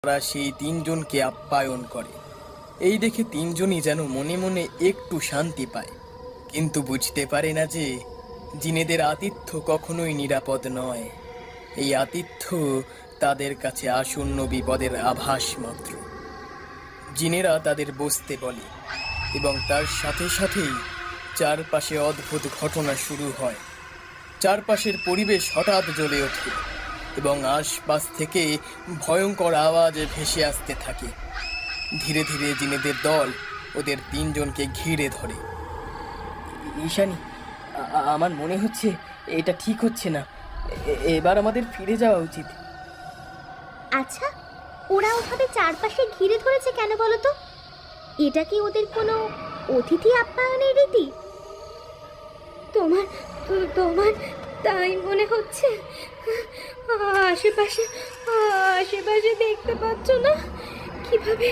তারা সেই তিনজনকে আপ্যায়ন করে। এই দেখে তিনজনই যেন মনে মনে একটু শান্তি পায়, কিন্তু বুঝতে পারে না যে জিনেদের আতিথ্য কখনোই নিরাপদ নয়। এই আতিথ্য তাদের কাছে আসন্ন বিপদের আভাস মাত্র। জিনেরা তাদের বসতে বলে এবং তার সাথে সাথেই চারপাশে অদ্ভুত ঘটনা শুরু হয়। চারপাশের পরিবেশ হঠাৎ জ্বলে ওঠে এবং আশপাশ থেকে ভয়ঙ্কর আওয়াজ ভেসে আসতে থাকে। ধীরে ধীরে জিনেদের দল ওদের তিনজনকে ঘিরে ধরে। ঈশানী, আমার মনে হচ্ছে এটা ঠিক হচ্ছে না। এবার আমাদের ফিরে যাওয়া উচিত। আচ্ছা, ওরা ওভাবে চারপাশে ঘিরে ধরেছে কেন বলো তো? এটা কি ওদের কোনো অতিথি আপ্যায়নের রীতি? তোমার তোমার তাই মনে হচ্ছে? আশেপাশে আশেপাশে দেখতে পাচ্ছ না কিভাবে